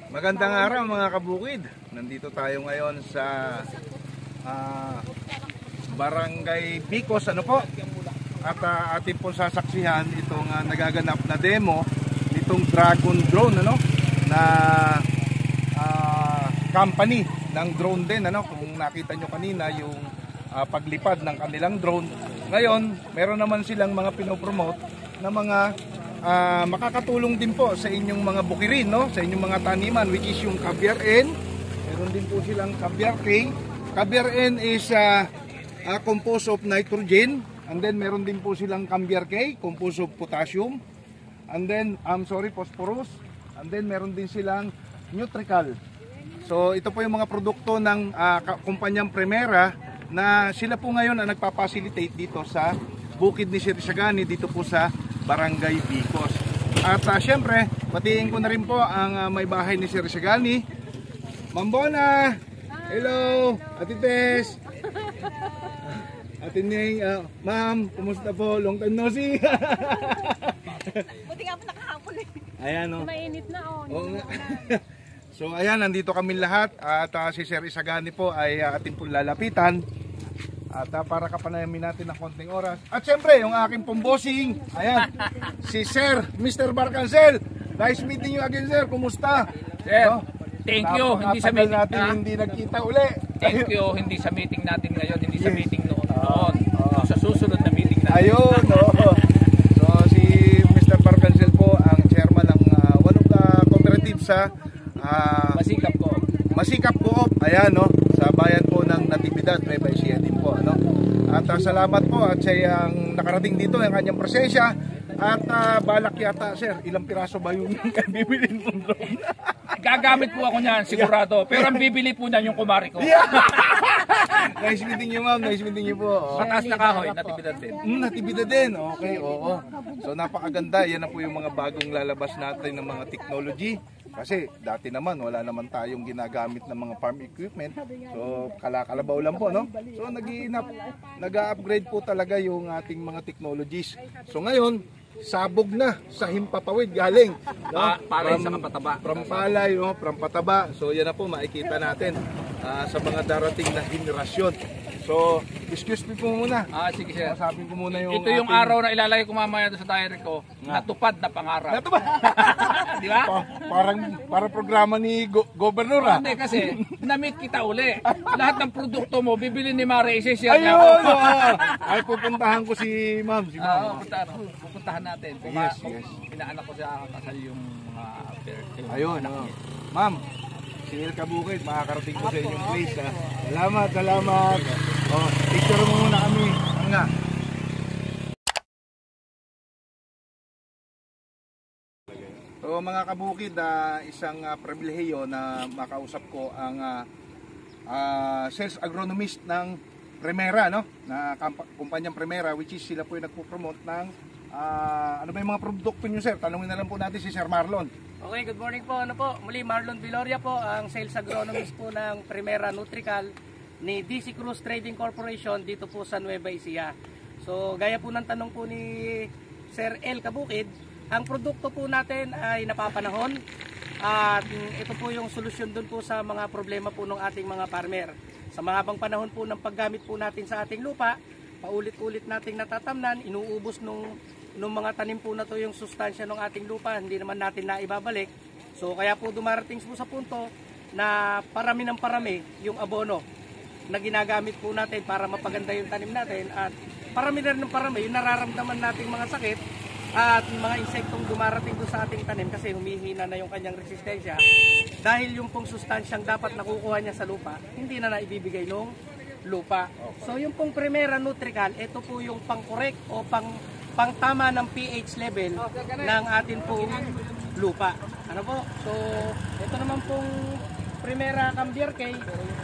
Magandang araw mga kabukid. Nandito tayo ngayon sa Barangay Bicos, ano po? At atin po sasaksihan itong nagaganap na demo nitong Dragon Drone, ano? Na company ng drone din, ano? Kung nakita nyo kanina yung paglipad ng kanilang drone. Ngayon, meron naman silang mga pinopromote na mga makakatulong din po sa inyong mga bukirin, no? Sa inyong mga taniman, which is yung Caviar N. Meron din po silang Caviar K. Caviar N is composed of nitrogen, and then meron din po silang Caviar K, composed of potassium, and then phosphorus, and then meron din silang Nutrical. So ito po yung mga produkto ng kumpanyang Primera na sila po ngayon ang nagpa-facilitate dito sa bukid ni Sir Isagani, dito po sa Barangay Bicos. At syempre, batiin ko na rin po ang may bahay ni Sir Isagani. Ma'am Bona! Hello! Ate Tess! Ate Ning, ma'am, kumusta po? Long time no see! Buti nga po nakahapon eh. Ayan o. Mainit na o. So ayan, nandito kami lahat at si Sir Isagani po ay atin po lalapitan. At para kapanayamin natin ng konting oras. At syempre, yung aking pombosing, ayan, si Sir, Mr. Barcancel. Nice meeting you again, Sir. Kumusta? Sir, no? Thank you. Hindi sa meeting natin hindi nagkita uli. Thank you. Hindi sa meeting natin ngayon, hindi sa meeting noon. Sa susunod na meeting natin. Ayun, So si Mr. Barcancel po ang chairman ng one of the cooperative sa Masikap ko. Masikap Coop, ayan, no, sa bayan po ng Natividad, Nueva Ecija din po, ano. At salamat po at siya ang nakarating dito, ang kanyang presensya. At balak yata, Sir, ilang piraso ba yung bibilin mong drone? Gagamit po ako niyan, sigurado. Pero ang bibili po niyan yung kumari ko. Yeah! Nice meeting you, ma'am. Nice meeting you po. Mataas na kahoy, Natividad din. Natividad din. Okay, oo. So napakaganda. Yan na po yung mga bagong lalabas natin ng mga technology. Kasi dati naman wala naman tayong ginagamit ng mga farm equipment. So kalabaw lang po, no? So nag-upgrade po talaga yung ating mga technologies. So ngayon, sabog na sa himpapawid galing, no? Palay sa kapataba. From palay, no? From pataba. So yan na po makikita natin sa mga darating na henerasyon. So, excuse me po muna. Sige sir. Sabihin ko muna yung ito yung araw na ilalagay ko mamaya doon sa diary ko. Natupad na pangarap. Natupad? Di ba? Parang programa ni Governor, ha? Hindi kasi, na-meet kita uli. Lahat ng produkto mo, bibili ni Mare, isi-share niya. Ayun! Ay, pupuntahan ko si ma'am. Pupuntahan natin. Yes. Pinaanak ko siya kasal yung mga ayun, ma'am. Si El Kabukid, makakarating ko sa inyong place, ha? Salamat. Picture mo muna kami. Nga. So mga kabukid, isang pribilehiyo na makausap ko ang sales agronomist ng Primera, no? Na kumpanyang Primera, which is sila po yung nagpo-promote ng ano ba yung mga produkto nyo, sir? Tanungin na lang po natin si Sir Marlon. Okay, good morning po. Muli Marlon Viloria po, ang sales agronomist po ng Primera Nutrical ni DC Cruz Trading Corporation dito po sa Nueva Ecija. So, gaya po ng tanong po ni Sir El Kabukid, ang produkto po natin ay napapanahon at ito po yung solusyon dun po sa mga problema po ng ating mga farmer. Sa mahabang panahon po ng paggamit po natin sa ating lupa, paulit-ulit nating natatamnan, inuubos nung mga tanim po na to yung sustansya ng ating lupa, hindi naman natin naibabalik. So kaya po dumarating po sa punto na parami ng parami yung abono na ginagamit po natin para mapaganda yung tanim natin, at parami na rin ng parami yung nararamdaman nating mga sakit at mga insektong dumarating doon sa ating tanim kasi humihina na yung kanyang resistensya dahil yung pong sustansyang dapat nakukuha niya sa lupa hindi na naibibigay ng lupa. So yung pong Primera Nutrical, ito po yung pang-correct o pangtama ng pH level ng atin pong lupa. Ano po? So, ito naman pong Primera Cambiar K.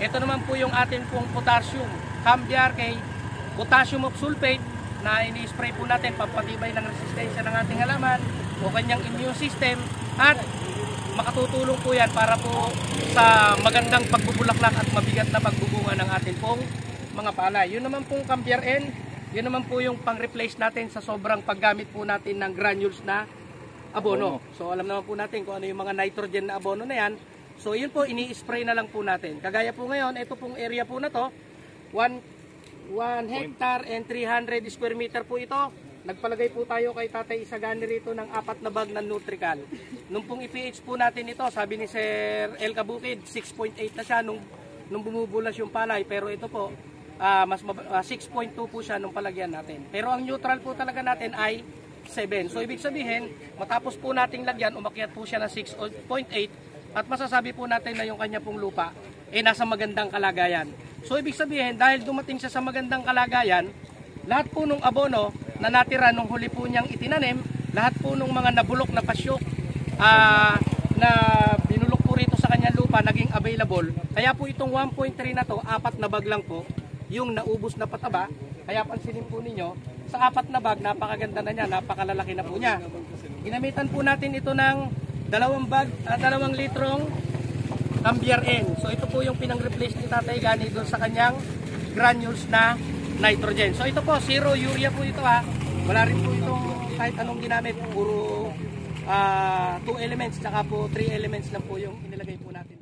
Ito naman po yung atin pong potassium Cambiar K, potassium of sulfate na ini-spray po natin pampatibay ng resistensya ng ating halaman o kanyang immune system, at makatutulong po yan para po sa magandang pagbubulaklak at mabigat na pagbubunga ng atin pong mga palay. Yun naman pong Cambiar N, yun naman po yung pang-replace natin sa sobrang paggamit po natin ng granules na abono. So alam naman po natin kung ano yung mga nitrogen na abono na yan. So yun po, ini-spray na lang po natin. Kagaya po ngayon, ito pong area po na to, 1 hectare and 300 square meter po ito. Nagpalagay po tayo kay Tatay Isagani rito ng 4 na bag ng Nutrical. Nung pong i-pH po natin ito, sabi ni Sir El Kabukid, 6.8 na siya nung bumubulas yung palay. Pero ito po, 6.2 po siya nung palagyan natin. Pero ang neutral po talaga natin ay 7. So ibig sabihin, matapos po nating lagyan, umakyat po siya ng 6.8 at masasabi po natin na yung kanya pong lupa nasa magandang kalagayan. So ibig sabihin, dahil dumating siya sa magandang kalagayan, lahat po nung abono na natira nung huli po niyang itinanim, lahat po nung mga nabulok na pasyok na binulok po rito sa kanyang lupa naging available. Kaya po itong 1.3 na to, 4 na bag lang po yung naubos na pataba. Kaya pansinin po ninyo, sa 4 na bag, napakaganda na niya, napakalalaki na po niya. Ginamitan po natin ito ng 2 litrong Ambiar N. So ito po yung pinang-replace ni Tatay Gani doon sa kanyang granules na nitrogen. So ito po, 0 urea po ito ha. Wala rin po itong kahit anong ginamit. Puro 2 elements, tsaka po 3 elements lang po yung inilagay po natin.